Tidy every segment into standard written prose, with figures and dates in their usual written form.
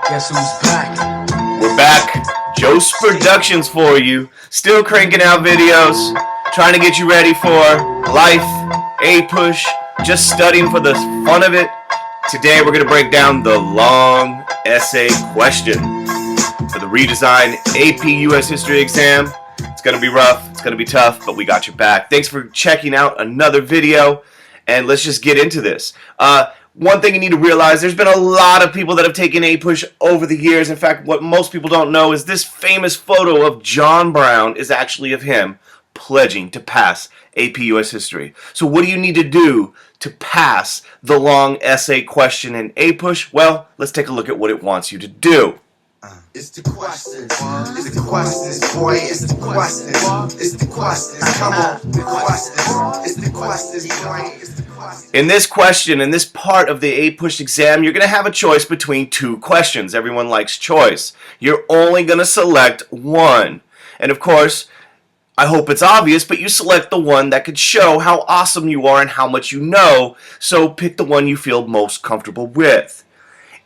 Guess who's back? We're back. Joe's Productions for you. Still cranking out videos. Trying to get you ready for life, APUSH, just studying for the fun of it. Today we're going to break down the long essay question for the redesigned AP US History exam. It's going to be rough, it's going to be tough, but we got your back. Thanks for checking out another video, and let's just get into this. One thing you need to realize, there's been a lot of people that have taken APUSH over the years. In fact, what most people don't know is this famous photo of John Brown is actually of him pledging to pass AP US History. So what do you need to do to pass the long essay question in APUSH? Well, let's take a look at what it wants you to do. It's the questions. It's the questions, boy. It's the questions. It's the questions. Come on, the questions. It's the questions, boy. It's the questions. In this question, in this part of the APUSH exam, you're going to have a choice between two questions. Everyone likes choice. You're only going to select one. And of course, I hope it's obvious, but you select the one that could show how awesome you are and how much you know. So pick the one you feel most comfortable with.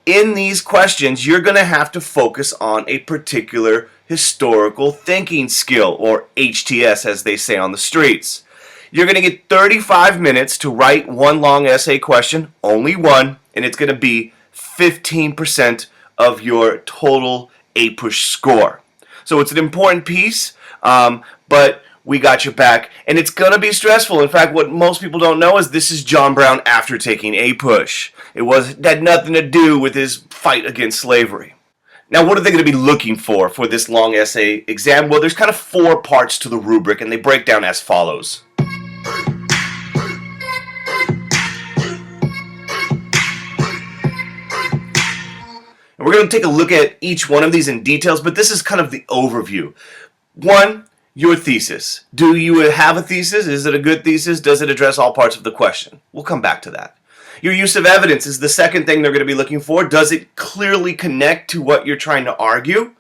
In these questions, you're going to have to focus on a particular historical thinking skill, or HTS as they say on the streets. You're going to get 35 minutes to write one long essay question, only one, and it's going to be 15% of your total APUSH score. So it's an important piece, but we got your back, and it's going to be stressful. In fact, what most people don't know is this is John Brown after taking APUSH. It had nothing to do with his fight against slavery. Now, what are they going to be looking for this long essay exam? Well, there's kind of 4 parts to the rubric, and they break down as follows. And we're going to take a look at each one of these in details, but this is kind of the overview. 1, your thesis. Do you have a thesis? Is it a good thesis? Does it address all parts of the question? We'll come back to that. Your use of evidence is the second thing they're going to be looking for. Does it clearly connect to what you're trying to argue?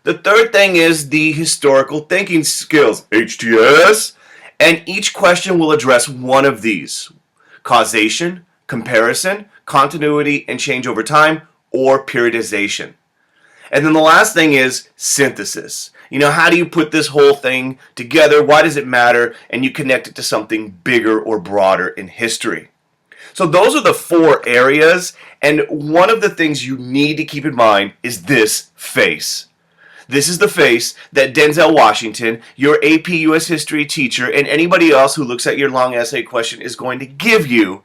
The third thing is the historical thinking skills, HTS, and each question will address one of these: causation, comparison, continuity and change over time, or periodization. And then the last thing is synthesis. You know, how do you put this whole thing together? Why does it matter? And you connect it to something bigger or broader in history. So those are the 4 areas, and one of the things you need to keep in mind is this face. This is the face that Denzel Washington, your AP US History teacher, and anybody else who looks at your long essay question is going to give you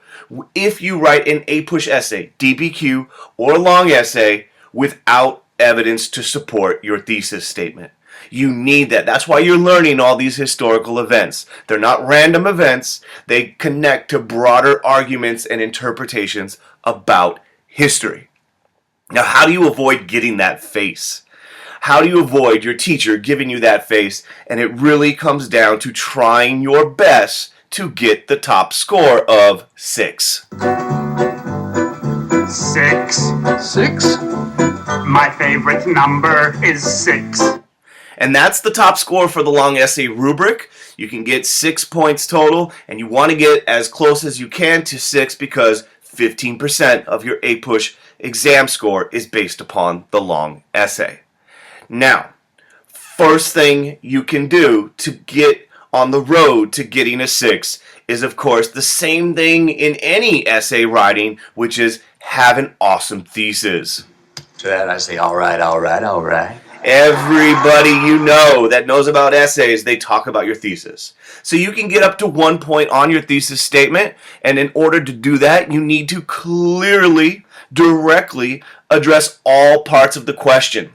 if you write an APUSH essay, DPQ, or long essay without evidence to support your thesis statement. You need that. That's why you're learning all these historical events. They're not random events. They connect to broader arguments and interpretations about history. Now, how do you avoid getting that face? How do you avoid your teacher giving you that face? And it really comes down to trying your best to get the top score of 6. 6. 6? My favorite number is 6. And that's the top score for the long essay rubric. You can get 6 points total, and you want to get as close as you can to 6 because 15% of your APUSH exam score is based upon the long essay. Now, first thing you can do to get on the road to getting a 6 is, of course, the same thing in any essay writing, which is have an awesome thesis. To that I say, all right, all right, all right. Everybody you know that knows about essays, they talk about your thesis. So you can get up to 1 point on your thesis statement, and in order to do that, you need to clearly, directly address all parts of the question.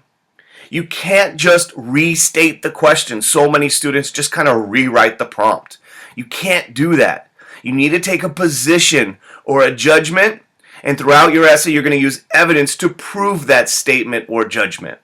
You can't just restate the question. So many students just kind of rewrite the prompt. You can't do that. You need to take a position or a judgment, and throughout your essay, you're going to use evidence to prove that statement or judgment.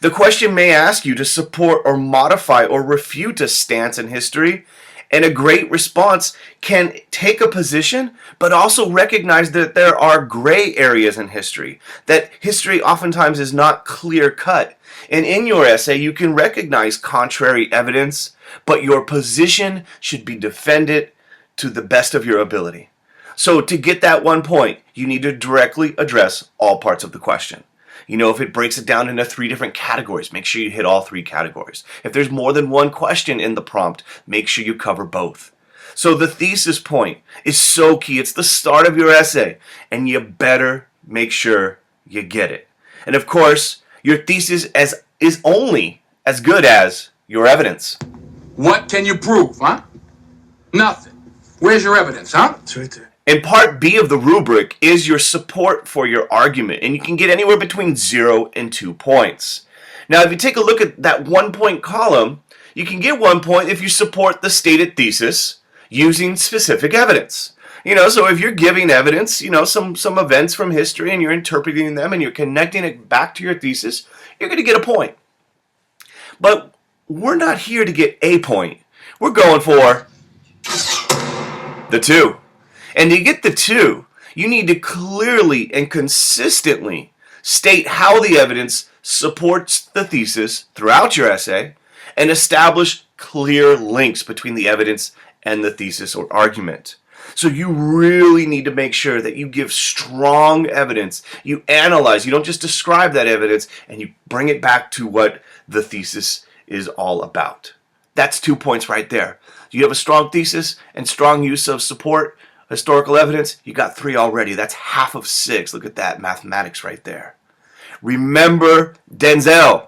The question may ask you to support or modify or refute a stance in history, and a great response can take a position, but also recognize that there are gray areas in history, that history oftentimes is not clear-cut. And in your essay, you can recognize contrary evidence, but your position should be defended to the best of your ability. So to get that 1 point, you need to directly address all parts of the question. If it breaks it down into 3 different categories, make sure you hit all 3 categories. If there's more than one question in the prompt, make sure you cover both. So the thesis point is so key. It's the start of your essay, and you better make sure you get it. And of course, your thesis is only as good as your evidence. What can you prove, huh? Nothing. Where's your evidence, huh? It's right there. And part B of the rubric is your support for your argument, and you can get anywhere between 0 and 2 points. Now, if you take a look at that 1-point column, you can get 1 point if you support the stated thesis using specific evidence. So if you're giving evidence, some events from history, and you're interpreting them and you're connecting it back to your thesis, you're going to get a point. But we're not here to get a point. We're going for the 2. And to get the 2, you need to clearly and consistently state how the evidence supports the thesis throughout your essay and establish clear links between the evidence and the thesis or argument. So you really need to make sure that you give strong evidence. You analyze. You don't just describe that evidence, and you bring it back to what the thesis is all about. That's 2 points right there. You have a strong thesis and strong use of support, historical evidence, you got 3 already. That's half of 6. Look at that mathematics right there. Remember Denzel.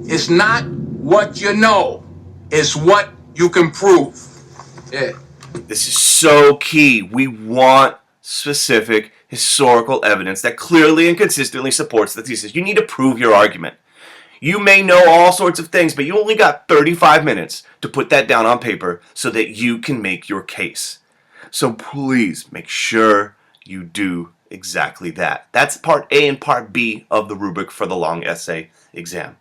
It's not what you know. It's what you can prove. Yeah. This is so key. We want specific historical evidence that clearly and consistently supports the thesis. You need to prove your argument. You may know all sorts of things, but you only got 35 minutes to put that down on paper so that you can make your case. So please make sure you do exactly that. That's part A and part B of the rubric for the long essay exam.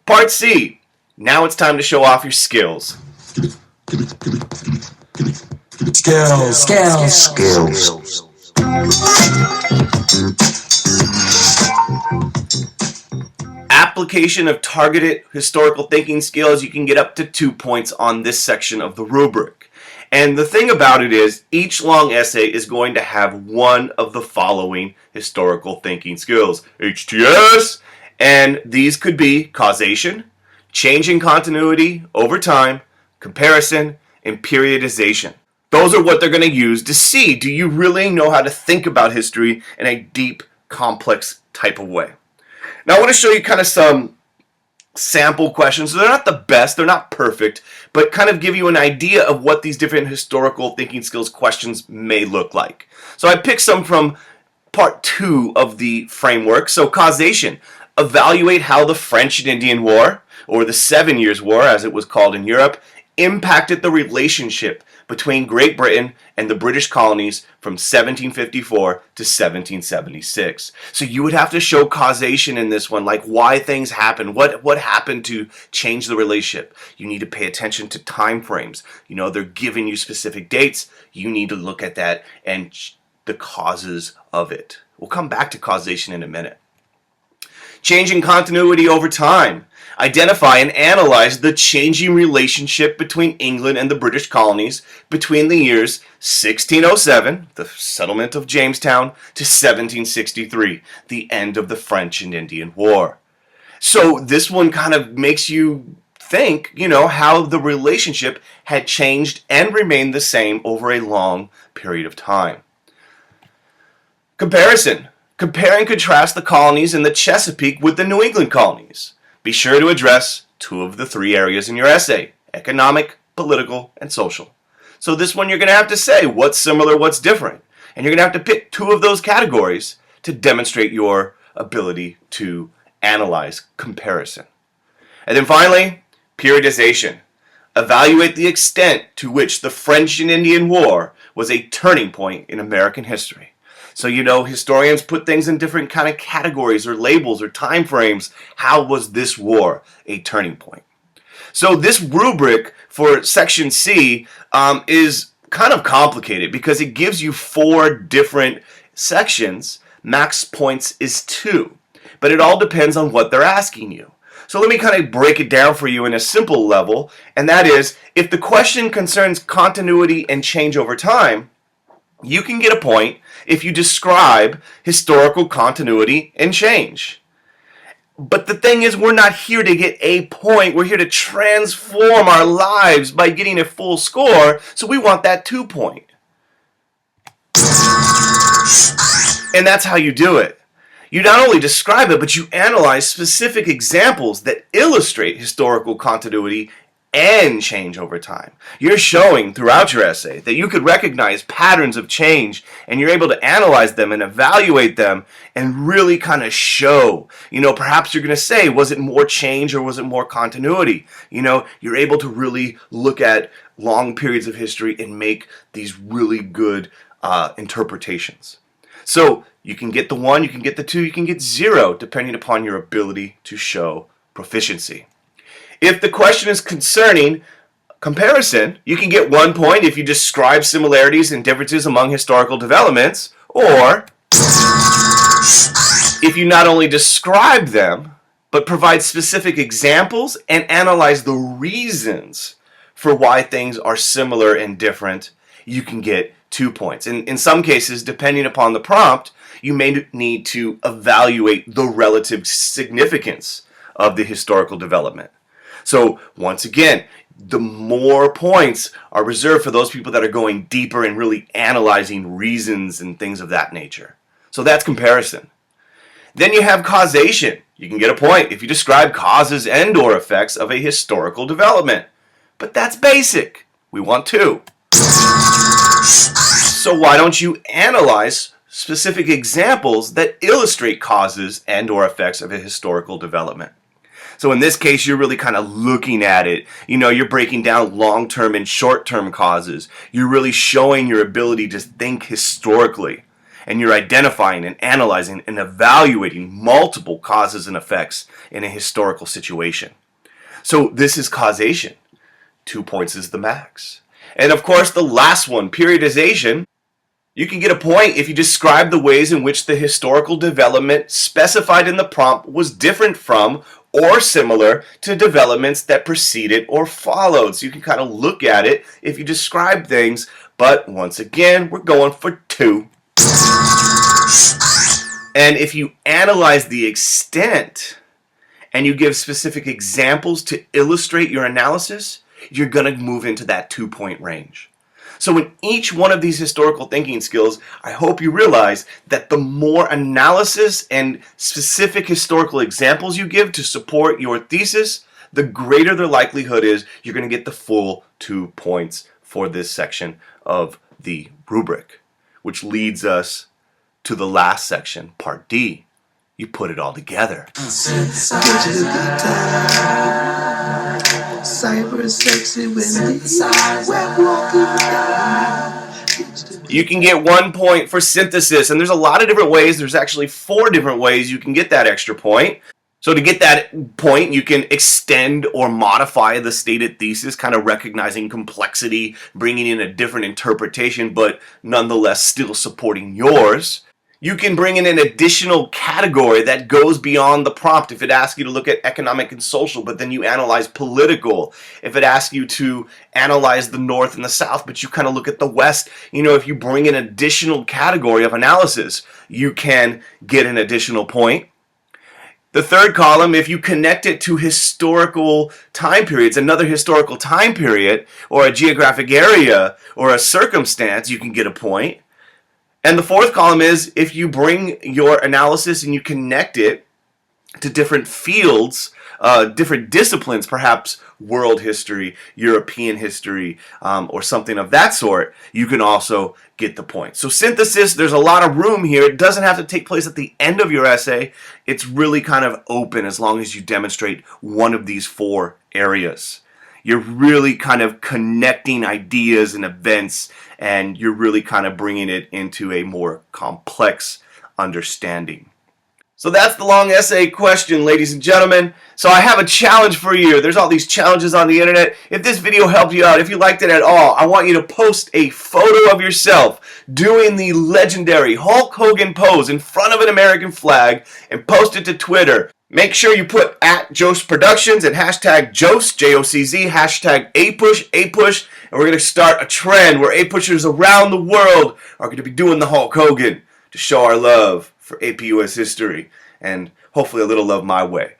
Part C. Now it's time to show off your skills. Skills. Application of targeted historical thinking skills, you can get up to 2 points on this section of the rubric. And the thing about it is, each long essay is going to have one of the following historical thinking skills. HTS! And these could be causation, changing continuity over time, comparison, and periodization. Those are what they're going to use to see, do you really know how to think about history in a deep, complex type of way? Now I want to show you kind of some sample questions. So they're not the best, they're not perfect, but kind of give you an idea of what these different historical thinking skills questions may look like. So I picked some from part 2 of the framework. So causation, evaluate how the French and Indian War, or the 7 Years' War as it was called in Europe, impacted the relationship between Great Britain and the British colonies from 1754 to 1776. So you would have to show causation in this one, like why things happened, what happened to change the relationship. You need to pay attention to time frames. They're giving you specific dates. You need to look at that and the causes of it. We'll come back to causation in a minute. Changing continuity over time. Identify and analyze the changing relationship between England and the British colonies between the years 1607, the settlement of Jamestown, to 1763, the end of the French and Indian War. So this one kind of makes you think, how the relationship had changed and remained the same over a long period of time. Comparison. Compare and contrast the colonies in the Chesapeake with the New England colonies. Be sure to address 2 of the 3 areas in your essay: economic, political, and social. So this one you're going to have to say what's similar, what's different. And you're going to have to pick 2 of those categories to demonstrate your ability to analyze comparison. And then finally, periodization. Evaluate the extent to which the French and Indian War was a turning point in American history. So historians put things in different kind of categories or labels or time frames. How was this war a turning point? So this rubric for section C is kind of complicated because it gives you 4 different sections. Max points is 2, but it all depends on what they're asking you. So let me kind of break it down for you in a simple level, and that is, if the question concerns continuity and change over time, you can get a point if you describe historical continuity and change. But the thing is, we're not here to get a point. We're here to transform our lives by getting a full score. So we want that 2 point. And that's how you do it. You not only describe it, but you analyze specific examples that illustrate historical continuity and change over time. You're showing throughout your essay that you could recognize patterns of change, and you're able to analyze them and evaluate them and really kind of show, perhaps you're going to say, was it more change or was it more continuity? You're able to really look at long periods of history and make these really good interpretations. So you can get the 1, you can get the 2, you can get 0, depending upon your ability to show proficiency. If the question is concerning comparison, you can get 1 point if you describe similarities and differences among historical developments, or if you not only describe them, but provide specific examples and analyze the reasons for why things are similar and different, you can get 2 points. In some cases, depending upon the prompt, you may need to evaluate the relative significance of the historical development. So once again, the more points are reserved for those people that are going deeper and really analyzing reasons and things of that nature. So that's comparison. Then you have causation. You can get a point if you describe causes and or effects of a historical development. But that's basic. We want 2. So why don't you analyze specific examples that illustrate causes and or effects of a historical development? So in this case, you're really kind of looking at it. You're breaking down long-term and short-term causes. You're really showing your ability to think historically. And you're identifying and analyzing and evaluating multiple causes and effects in a historical situation. So this is causation. 2 points is the max. And of course, the last one, periodization. You can get a point if you describe the ways in which the historical development specified in the prompt was different from or similar to developments that preceded or followed. So you can kind of look at it if you describe things, but once again, we're going for 2. And if you analyze the extent and you give specific examples to illustrate your analysis, you're going to move into that 2 point range. So in each one of these historical thinking skills, I hope you realize that the more analysis and specific historical examples you give to support your thesis, the greater the likelihood is you're going to get the full 2 points for this section of the rubric, which leads us to the last section, part D. You put it all together. Cyber sexy when we're walking down. You can get 1 point for synthesis, and there's a lot of different ways. There's actually 4 different ways you can get that extra point. So to get that point, you can extend or modify the stated thesis, kind of recognizing complexity, bringing in a different interpretation, but nonetheless still supporting yours. You can bring in an additional category that goes beyond the prompt. If it asks you to look at economic and social, but then you analyze political. If it asks you to analyze the North and the South, but you kind of look at the West. If you bring an additional category of analysis, you can get an additional point. The third column, if you connect it to historical time periods, another historical time period, or a geographic area, or a circumstance, you can get a point. And the fourth column is if you bring your analysis and you connect it to different fields, different disciplines, perhaps world history, European history, or something of that sort, you can also get the point. So synthesis, there's a lot of room here. It doesn't have to take place at the end of your essay. It's really kind of open as long as you demonstrate one of these 4 areas. You're really kind of connecting ideas and events, and you're really kind of bringing it into a more complex understanding. So that's the long essay question, ladies and gentlemen. So I have a challenge for you. There's all these challenges on the internet. If this video helped you out, if you liked it at all, I want you to post a photo of yourself doing the legendary Hulk Hogan pose in front of an American flag and post it to Twitter. Make sure you put @Jocz Productions and hashtag Jocz, J-O-C-Z, hashtag APUSH, and we're going to start a trend where APUSHers around the world are going to be doing the Hulk Hogan to show our love for APUS history. and hopefully a little love my way.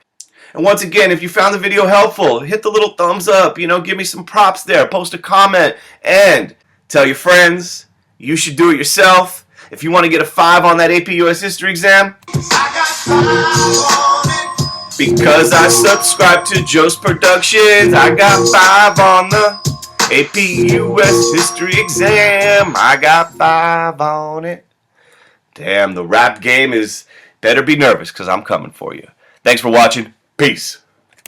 And once again, if you found the video helpful, hit the little thumbs up, give me some props there, post a comment, and tell your friends. You should do it yourself. If you want to get a 5 on that AP US History exam, because I subscribe to Joe's Productions, I got 5 on the AP US History exam. I got 5 on it. Damn, the rap game is better be nervous because I'm coming for you. Thanks for watching. Peace.